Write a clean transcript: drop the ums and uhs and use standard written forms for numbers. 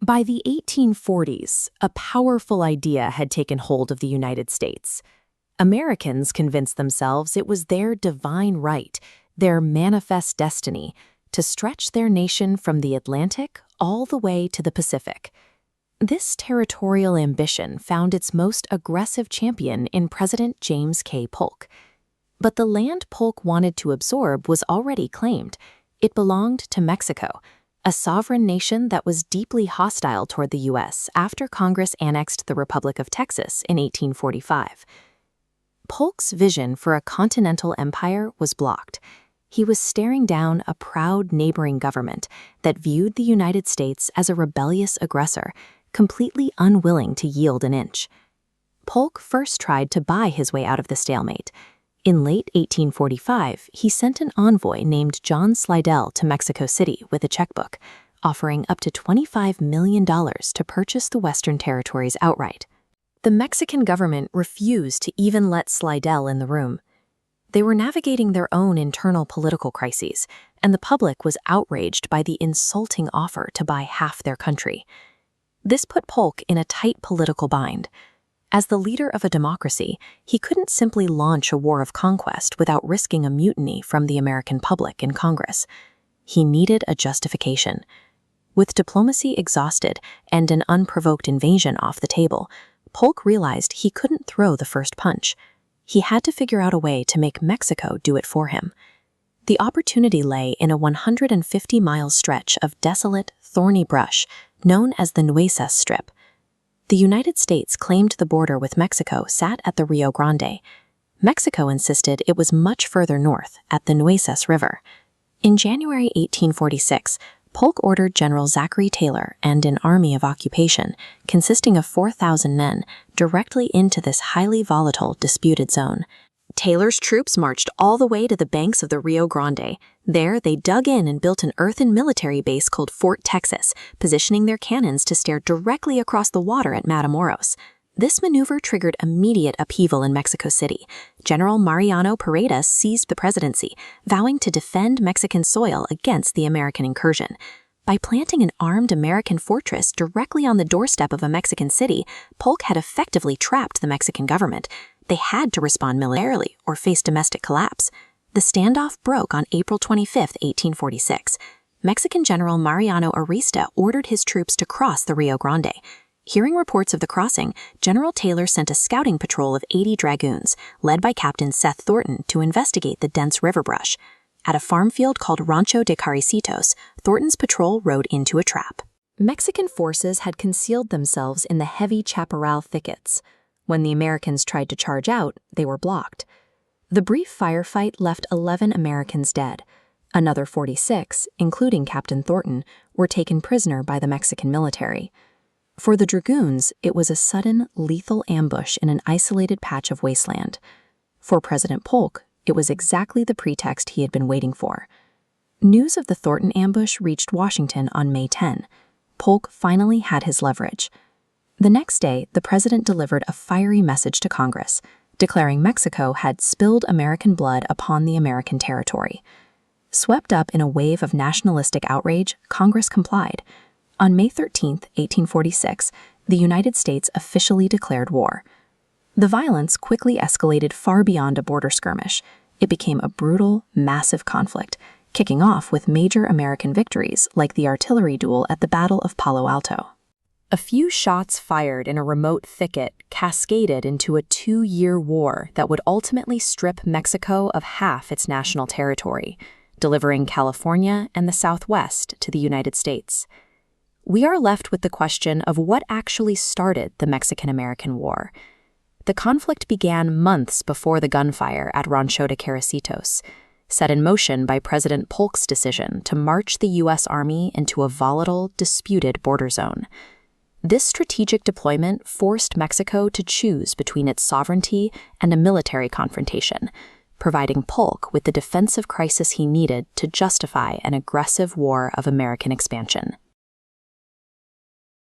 By the 1840s, a powerful idea had taken hold of the United States. Americans convinced themselves it was their divine right, their manifest destiny, to stretch their nation from the Atlantic all the way to the Pacific. This territorial ambition found its most aggressive champion in President James K. Polk. But the land Polk wanted to absorb was already claimed. It belonged to Mexico, a sovereign nation that was deeply hostile toward the U.S. after Congress annexed the Republic of Texas in 1845. Polk's vision for a continental empire was blocked. He was staring down a proud neighboring government that viewed the United States as a rebellious aggressor, completely unwilling to yield an inch. Polk first tried to buy his way out of the stalemate. In late 1845, he sent an envoy named John Slidell to Mexico City with a checkbook, offering up to $25 million to purchase the Western territories outright. The Mexican government refused to even let Slidell in the room. They were navigating their own internal political crises, and the public was outraged by the insulting offer to buy half their country. This put Polk in a tight political bind. As the leader of a democracy, he couldn't simply launch a war of conquest without risking a mutiny from the American public in Congress. He needed a justification. With diplomacy exhausted and an unprovoked invasion off the table, Polk realized he couldn't throw the first punch. He had to figure out a way to make Mexico do it for him. The opportunity lay in a 150-mile stretch of desolate, thorny brush known as the Nueces Strip. The United States claimed the border with Mexico sat at the Rio Grande. Mexico insisted it was much further north, at the Nueces River. In January 1846, Polk ordered General Zachary Taylor and an army of occupation, consisting of 4,000 men, directly into this highly volatile, disputed zone. Taylor's troops marched all the way to the banks of the Rio Grande. There, they dug in and built an earthen military base called Fort Texas, positioning their cannons to stare directly across the water at Matamoros. This maneuver triggered immediate upheaval in Mexico City. General Mariano Paredes seized the presidency, vowing to defend Mexican soil against the American incursion. By planting an armed American fortress directly on the doorstep of a Mexican city, Polk had effectively trapped the Mexican government. They had to respond militarily or face domestic collapse. The standoff broke on April 25, 1846. Mexican General Mariano Arista ordered his troops to cross the Rio Grande. Hearing reports of the crossing, General Taylor sent a scouting patrol of 80 dragoons, led by Captain Seth Thornton, to investigate the dense river brush. At a farm field called Rancho de Caricitos, Thornton's patrol rode into a trap. Mexican forces had concealed themselves in the heavy chaparral thickets. When the Americans tried to charge out, they were blocked. The brief firefight left 11 Americans dead. Another 46, including Captain Thornton, were taken prisoner by the Mexican military. For the dragoons, it was a sudden, lethal ambush in an isolated patch of wasteland. For President Polk, it was exactly the pretext he had been waiting for. News of the Thornton ambush reached Washington on May 10. Polk finally had his leverage. The next day, the president delivered a fiery message to Congress, declaring Mexico had spilled American blood upon the American territory. Swept up in a wave of nationalistic outrage, Congress complied. On May 13, 1846, the United States officially declared war. The violence quickly escalated far beyond a border skirmish. It became a brutal, massive conflict, kicking off with major American victories like the artillery duel at the Battle of Palo Alto. A few shots fired in a remote thicket cascaded into a 2-year war that would ultimately strip Mexico of half its national territory, delivering California and the Southwest to the United States. We are left with the question of what actually started the Mexican-American War. The conflict began months before the gunfire at Rancho de Caricitos, set in motion by President Polk's decision to march the U.S. Army into a volatile, disputed border zone. This strategic deployment forced Mexico to choose between its sovereignty and a military confrontation, providing Polk with the defensive crisis he needed to justify an aggressive war of American expansion.